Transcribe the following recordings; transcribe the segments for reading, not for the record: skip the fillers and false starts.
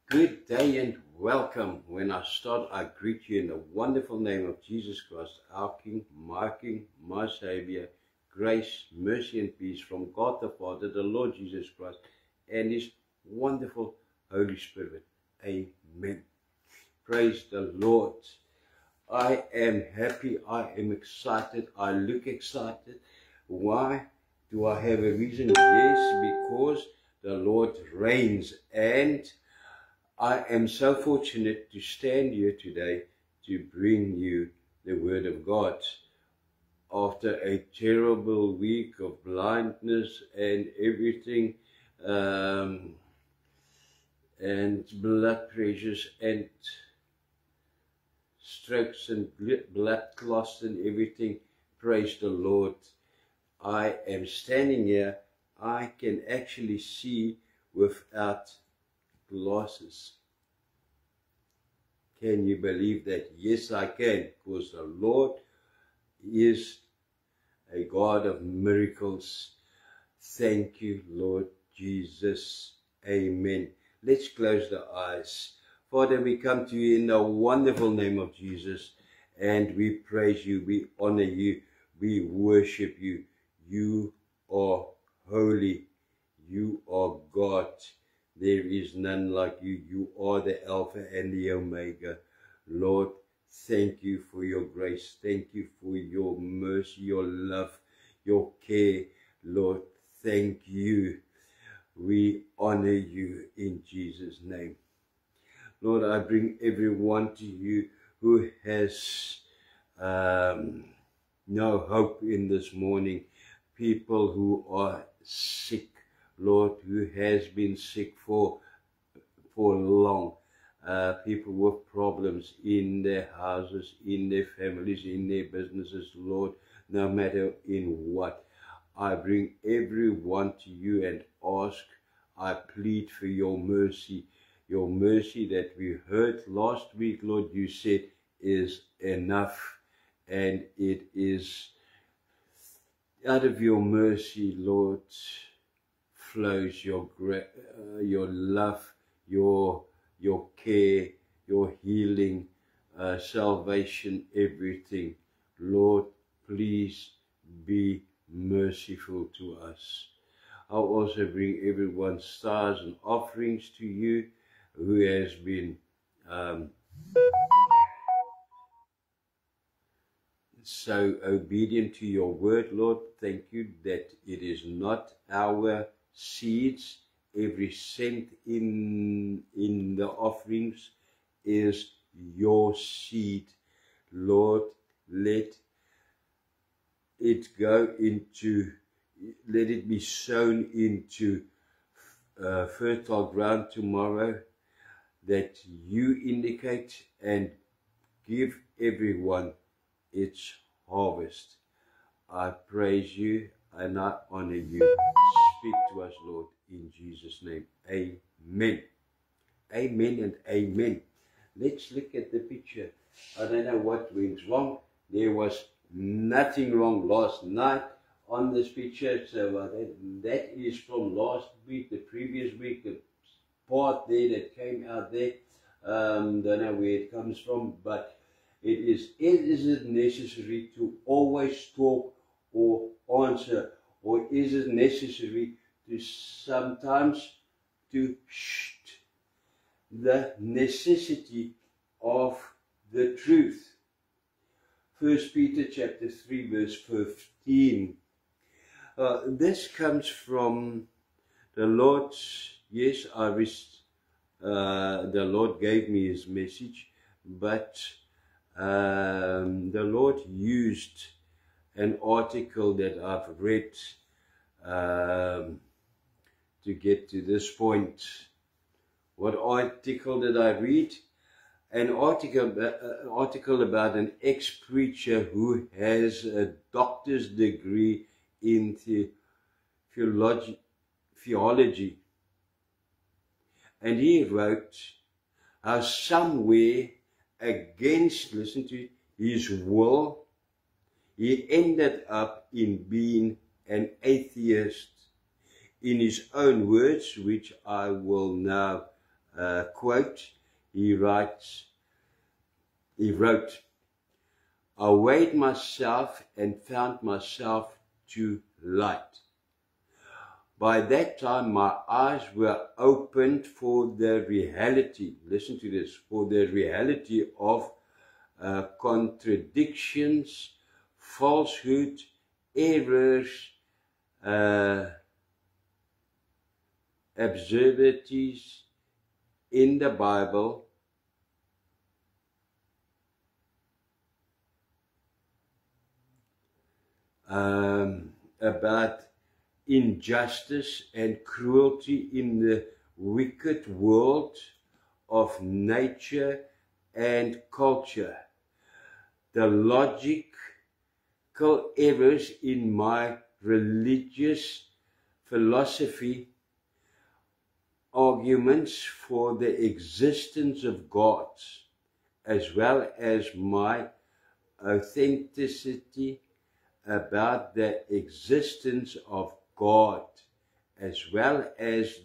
Good day and welcome. When I start, I greet you in the wonderful name of Jesus Christ, our King, my Savior. Grace, mercy, and peace from God the Father, the Lord Jesus Christ, and His wonderful Holy Spirit. Amen. Praise the Lord. I am happy. I am excited. I look excited. Why? Do I have a reason? Yes, because the Lord reigns, and I am so fortunate to stand here today to bring you the Word of God. After a terrible week of blindness and everything, and blood pressures and strokes and blood clots and everything, praise the Lord. I am standing here. I can actually see without glasses. Can you believe that? Yes, I can, because the Lord is a God of miracles. Thank you, Lord Jesus. Amen. Let's close the eyes. Father, we come to you in the wonderful name of Jesus, and we praise you, we honor you, we worship you. You are holy. You are God. There is none like you. You are the Alpha and the Omega. Lord, thank you for your grace. Thank you for your mercy, your love, your care. Lord, thank you. We honor you in Jesus' name. Lord, I bring everyone to you who has no hope in this morning. People who are sick, Lord, who has been sick for long. People with problems in their houses, in their families, in their businesses, Lord, no matter in what. I bring everyone to you and ask, I plead for your mercy that we heard last week, Lord, you said is enough, and it is out of your mercy, Lord, flows your love, your care, your healing, salvation, everything. Lord, please be merciful to us. I'll also bring everyone's stars and offerings to you who has been so obedient to your word, Lord. Thank you that it is not our seeds. Every cent in the offerings is your seed. Lord, let it be sown into fertile ground tomorrow that you indicate, and give everyone its harvest. I praise you and I honor you. Speak to us, Lord, in Jesus' name. Amen. Amen and amen. Let's look at the picture. I don't know what went wrong. There was nothing wrong last night on this picture. So that is from last week, the previous week, the part there that came out there. Don't know where it comes from, but is it necessary to always talk or answer, or is it necessary to sometimes to the necessity of the truth? 1 Peter chapter 3 verse 15. This comes from the Lord. Yes, the Lord gave me his message, but the Lord used an article that I've read to get to this point. What article did I read? An article about an ex-preacher who has a doctor's degree in theology. And he wrote how somewhere against, listen to it, his will, he ended up in being an atheist. In his own words, which I will now quote, he wrote, I weighed myself and found myself too light. By that time, my eyes were opened for the reality, listen to this, for the reality of contradictions, falsehood, errors, absurdities in the Bible, about injustice and cruelty in the wicked world of nature and culture, the logical errors in my religious philosophy, arguments for the existence of God, as well as my authenticity about the existence of God, as well as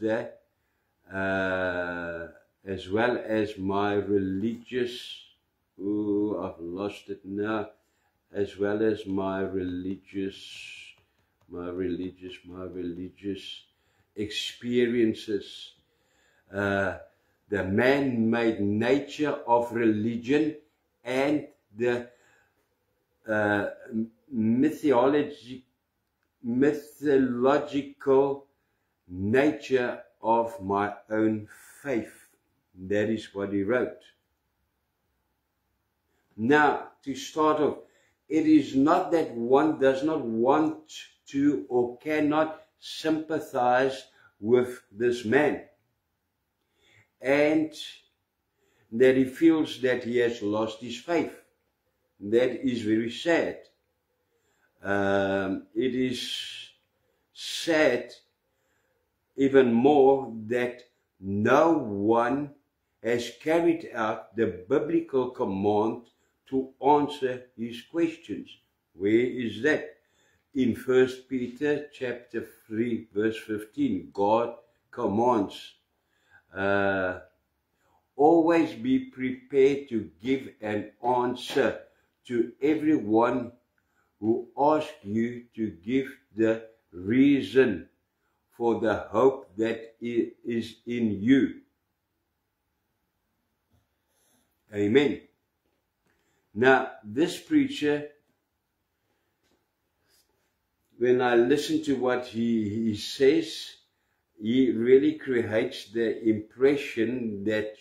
my religious, I've lost it now, as well as my religious experiences, the man-made nature of religion, and the mythological nature of my own faith. That is what he wrote. Now, to start off, it is not that one does not want to or cannot sympathize with this man, and that he feels that he has lost his faith. That is very sad. It is sad even more that no one has carried out the biblical command to answer his questions. Where is that? In 1 Peter chapter 3 verse 15, God commands, always be prepared to give an answer to everyone who asks you to give the reason for the hope that is in you. Amen. Now, this preacher, when I listen to what he says, he really creates the impression that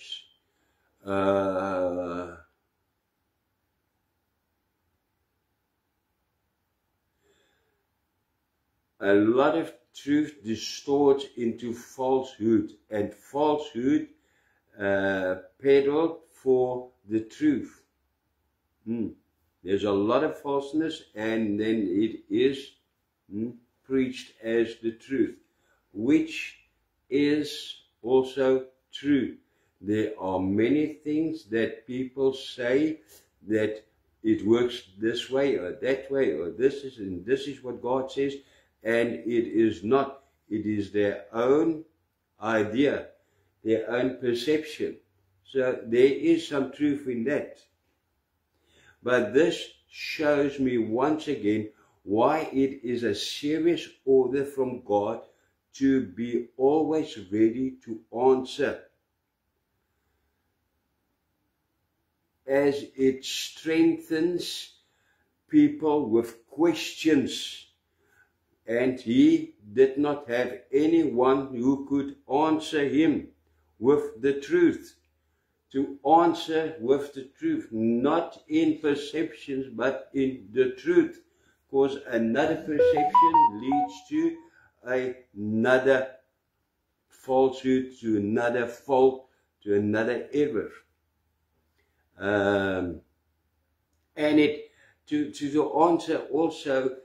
a lot of truth distorts into falsehood, and falsehood peddled for the truth. There's a lot of falseness, and then it is preached as the truth, which is also true. There are many things that people say that it works this way or that way, or this is what God says, and it is not. It is their own idea, their own perception. So there is some truth in that. But this shows me once again why it is a serious order from God to be always ready to answer, as it strengthens people with questions, and he did not have anyone who could answer him with the truth. To answer with the truth, not in perceptions, but in the truth. Because another perception leads to another falsehood, to another fault, to another error. And it to answer also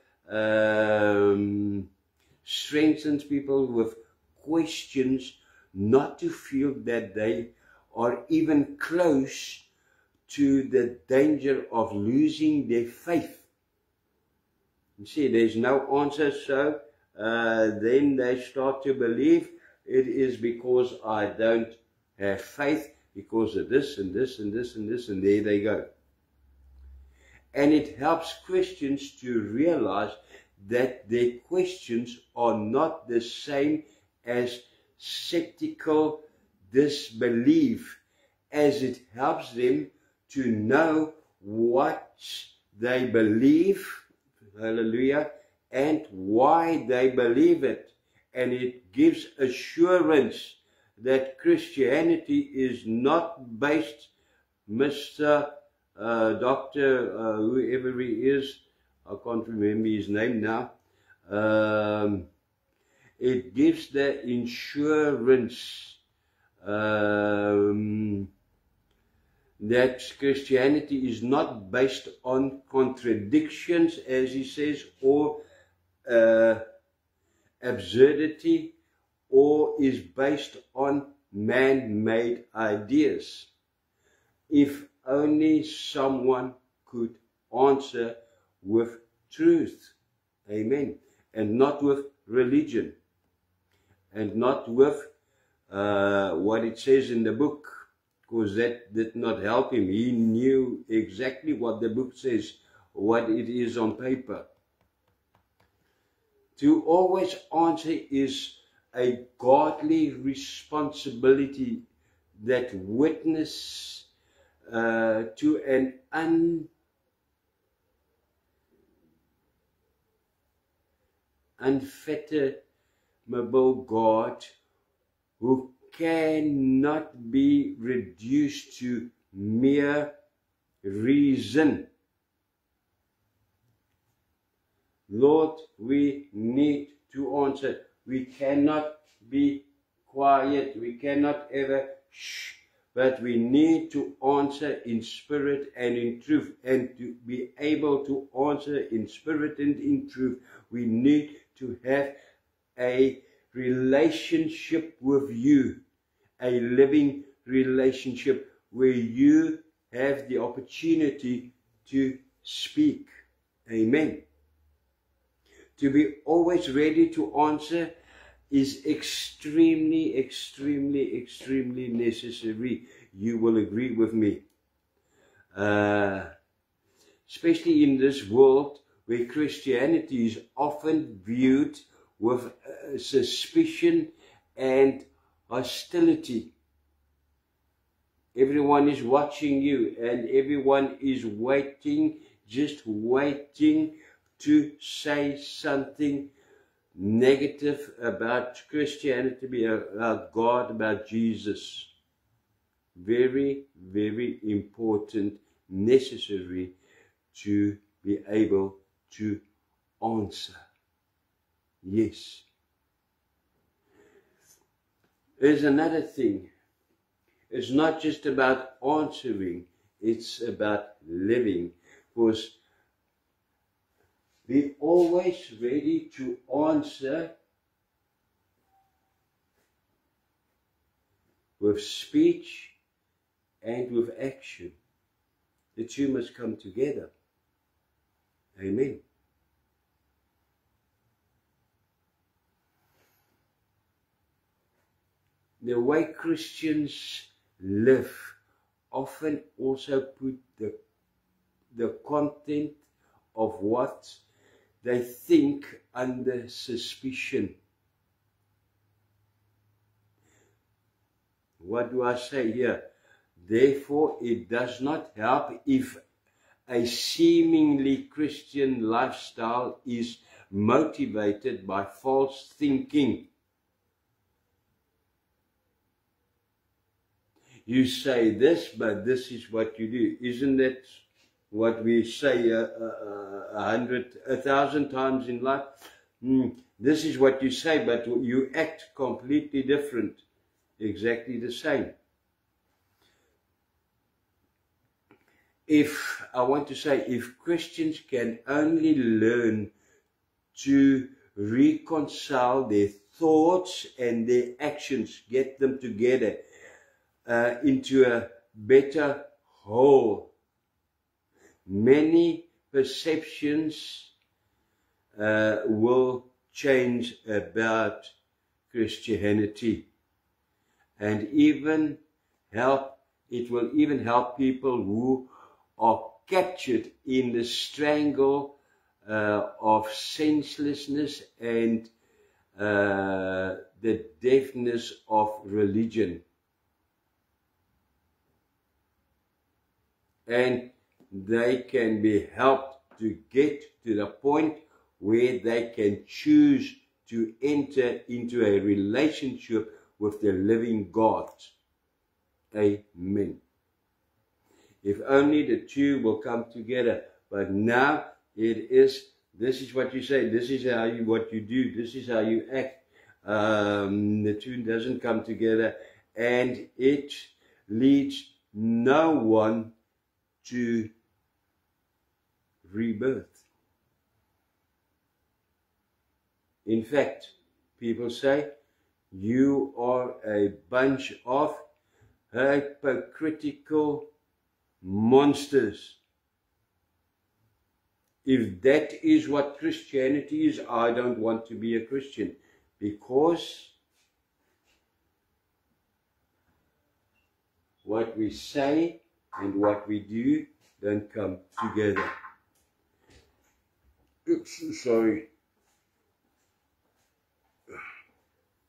strengthens people with questions, not to feel that they are even close to the danger of losing their faith. You see, there's no answer, so then they start to believe it is because I don't have faith because of this and this and this and this, and there they go. And it helps Christians to realize that their questions are not the same as skeptical disbelief, as it helps them to know what they believe, hallelujah, and why they believe it. And it gives assurance that Christianity is not based, Mr. Dr. Whoever he is, I can't remember his name now. It gives the insurance that Christianity is not based on contradictions, as he says, or absurdity, or is based on man-made ideas. If only someone could answer with truth, amen, and not with religion, and not with what it says in the book, because that did not help him. He knew exactly what the book says, what it is on paper. To always answer is a godly responsibility that witness to an unfathomable God who cannot be reduced to mere reason. Lord, we need to answer. We cannot be quiet. We cannot ever shh. But we need to answer in spirit and in truth. And to be able to answer in spirit and in truth, we need to have a relationship with you. A living relationship where you have the opportunity to speak. Amen. To be always ready to answer is extremely, extremely, extremely necessary. You will agree with me. Especially in this world where Christianity is often viewed with suspicion and hostility. Everyone is watching you, and everyone is waiting, just waiting to say something negative about Christianity, about God, about Jesus. Very, very important, necessary to be able to answer. Yes. There's another thing. It's not just about answering, it's about living. Because be always ready to answer with speech and with action. The two must come together. Amen. The way Christians live often also put the content of what they think under suspicion. What do I say here? Therefore, it does not help if a seemingly Christian lifestyle is motivated by false thinking. You say this, but this is what you do. Isn't that what we say 1,000 times in life? This is what you say, but you act completely different. Exactly the same. If Christians can only learn to reconcile their thoughts and their actions, get them together into a better whole, many perceptions will change about Christianity. And even help. It will even help people who are captured in the strangle of senselessness and the deafness of religion. And they can be helped to get to the point where they can choose to enter into a relationship with the living God. Amen. If only the two will come together. But now this is what you say, this is what you do, this is how you act. The two doesn't come together, and it leads no one to rebirth. In fact, people say, you are a bunch of hypocritical monsters. If that is what Christianity is, I don't want to be a Christian, because what we say and what we do don't come together. Oops, sorry.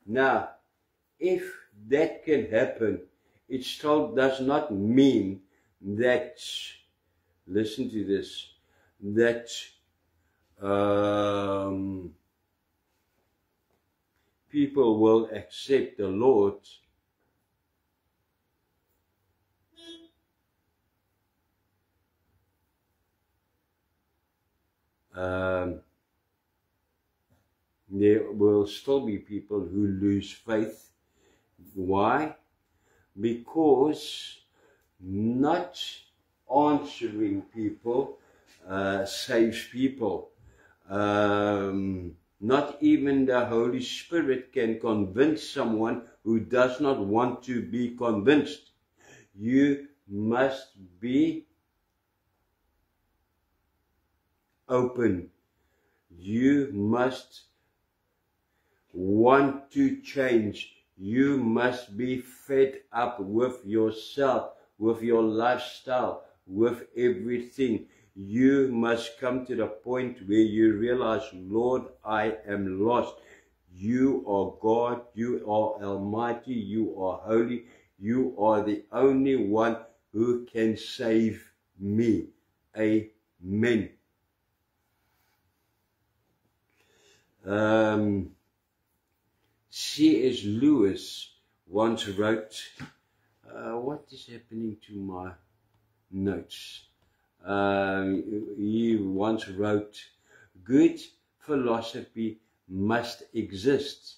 Now, if that can happen, it still does not mean that, listen to this, that people will accept the Lord there will still be people who lose faith. Why? Because not answering people saves people. Not even the Holy Spirit can convince someone who does not want to be convinced. You must be open. You must want to change. You must be fed up with yourself, with your lifestyle, with everything. You must come to the point where you realize, Lord, I am lost. You are God. You are Almighty. You are holy. You are the only one who can save me. Amen. C.S. Lewis once wrote, what is happening to my notes? He once wrote, good philosophy must exist,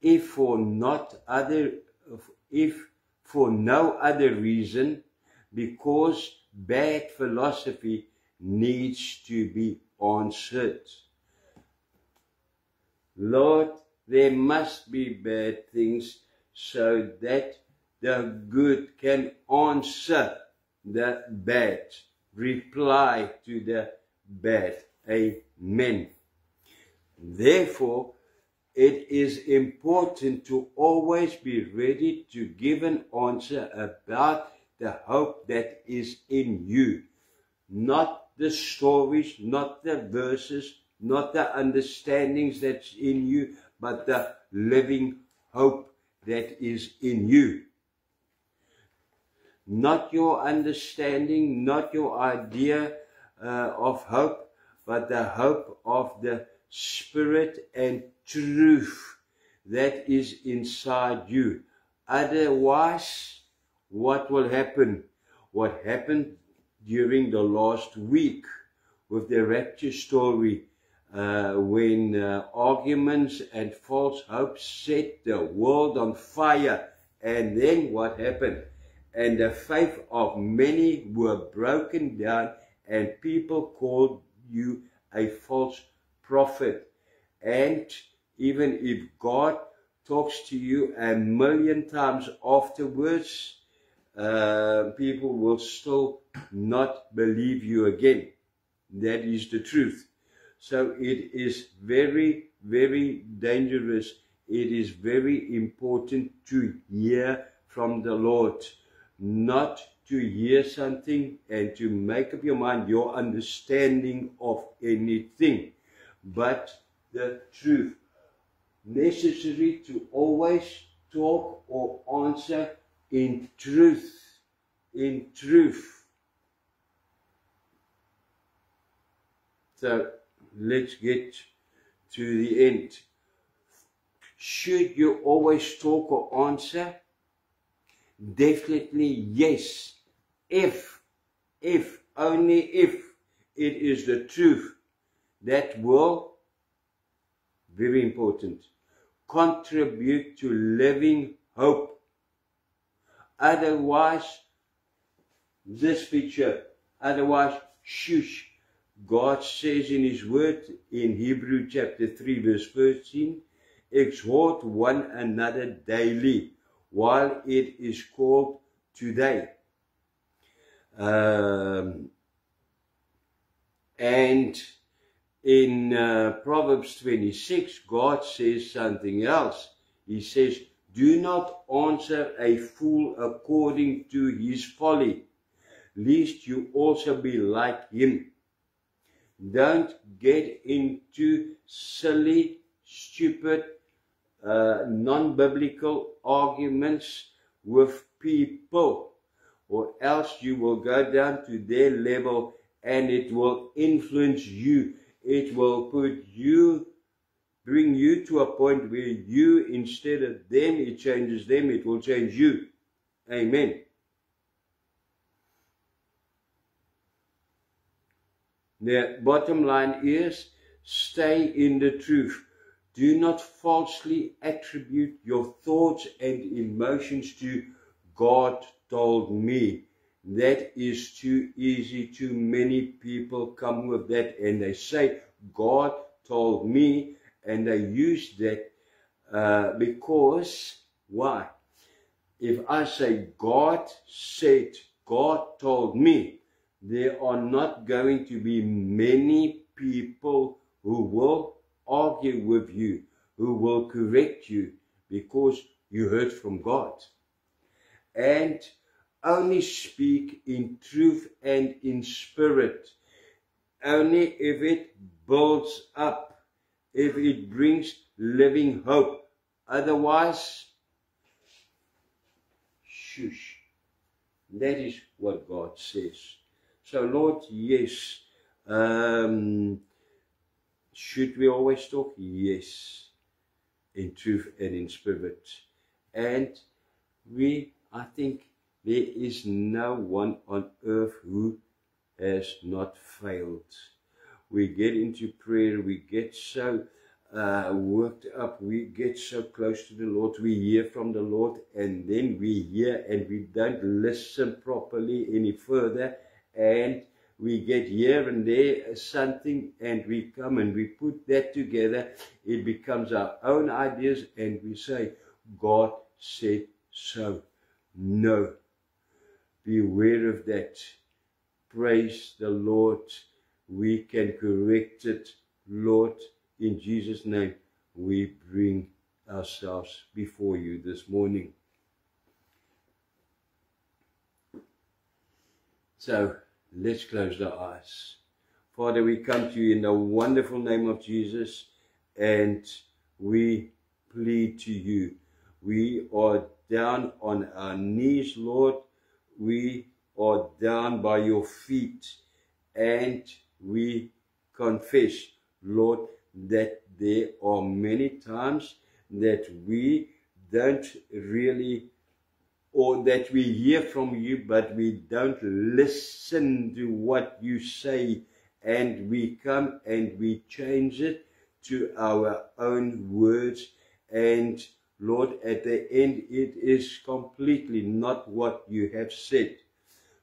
if for no other reason, because bad philosophy needs to be answered. Lord, there must be bad things so that the good can answer the bad, reply to the bad. Amen. Therefore, it is important to always be ready to give an answer about the hope that is in you. Not the stories, not the verses, not the understandings that's in you, but the living hope that is in you. Not your understanding, not your idea of hope, but the hope of the Spirit and truth that is inside you. Otherwise, what will happen? What happened during the last week with the rapture story, when arguments and false hopes set the world on fire, and then what happened? And the faith of many were broken down, and people called you a false prophet. And even if God talks to you 1,000,000 times afterwards, people will still not believe you again. That is the truth. So it is very, very dangerous. It is very important to hear from the Lord, not to hear something and to make up your mind your understanding of anything, but the truth. Necessary to always talk or answer in truth. In truth. So let's get to the end. Should you always talk or answer? Definitely yes. If, only if it is the truth that will, very important, contribute to living hope. Otherwise, this picture, otherwise, shush. God says in His word in Hebrew chapter 3 verse 13, exhort one another daily while it is called today. And in Proverbs 26, God says something else. He says, do not answer a fool according to his folly, lest you also be like him. Don't get into silly, stupid, non-biblical arguments with people, or else you will go down to their level and it will influence you. It will bring you to a point where you, instead of them, it changes them, it will change you. Amen. The bottom line is, stay in the truth. Do not falsely attribute your thoughts and emotions to God told me. That is too easy. Too many people come with that and they say, God told me, and they use that because, why? If I say God said, God told me, there are not going to be many people who will argue with you, who will correct you, because you heard from God. And only speak in truth and in spirit. Only if it builds up, if it brings living hope. Otherwise, shush. That is what God says. So Lord, yes. Should we always talk? Yes. In truth and in spirit. And I think there is no one on earth who has not failed. We get into prayer, we get so worked up, we get so close to the Lord, we hear from the Lord, and then we hear and we don't listen properly any further, and we get here and there something, and we come and we put that together. It becomes our own ideas, and we say, God said so. No. Beware of that. Praise the Lord. We can correct it. Lord, in Jesus' name, we bring ourselves before you this morning. So, let's close our eyes. Father, we come to you in the wonderful name of Jesus, and we plead to you. We are down on our knees, Lord. We are down by your feet, and we confess, Lord, that there are many times that we don't really, or that we hear from you, but we don't listen to what you say, and we come and we change it to our own words, and Lord, at the end, it is completely not what you have said.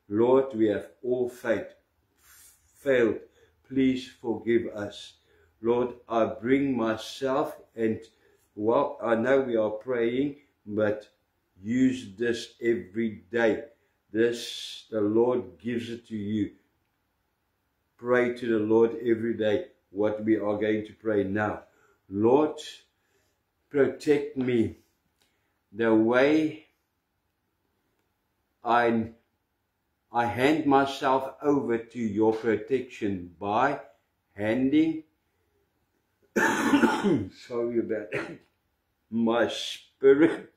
Lord, we have all failed. Please forgive us. Lord, I bring myself, and, well, I know we are praying, but use this every day. This, the Lord gives it to you. Pray to the Lord every day what we are going to pray now. Lord, protect me the way I hand myself over to your protection by handing sorry about that, my spirit,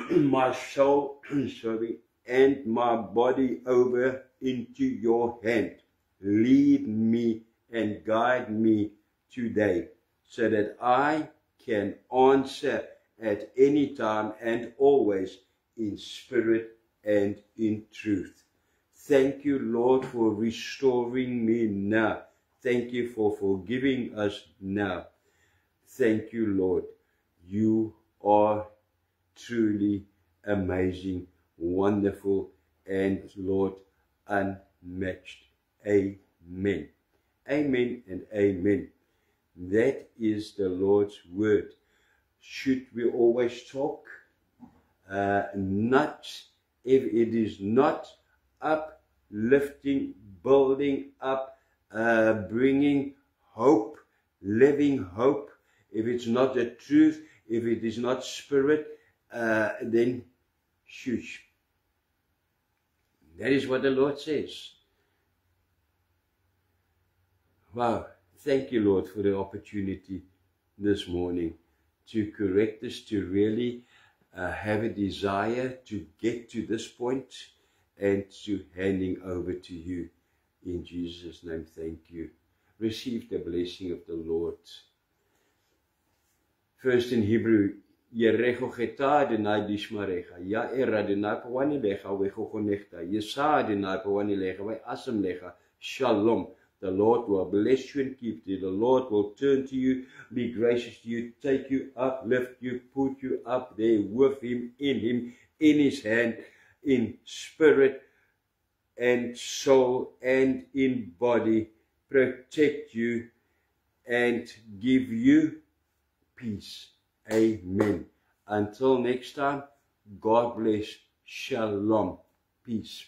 my soul, sorry, and my body over into your hand. Lead me and guide me today so that I can answer at any time and always in spirit and in truth. Thank you, Lord, for restoring me now. Thank you for forgiving us now. Thank you, Lord. You are truly amazing, wonderful, and, Lord, unmatched. Amen. Amen and amen. That is the Lord's word. Should we always talk? Not if it is not uplifting, building up, bringing hope, living hope. If it's not the truth, if it is not spirit, then shush. That is what the Lord says. Wow. Thank you, Lord, for the opportunity this morning to correct us, to really have a desire to get to this point and to handing over to you. In Jesus' name, thank you. Receive the blessing of the Lord. First in Hebrew, Yerecho cheta Adonai dishmarecha, Ya'er Adonai pawani lecha vechochonechta, Yesa Adonai pawani lecha ve'asam lecha, Shalom. The Lord will bless you and keep you. The Lord will turn to you, be gracious to you, take you up, lift you, put you up there with Him, in His hand, in spirit and soul and in body, protect you and give you peace. Amen. Until next time, God bless. Shalom. Peace.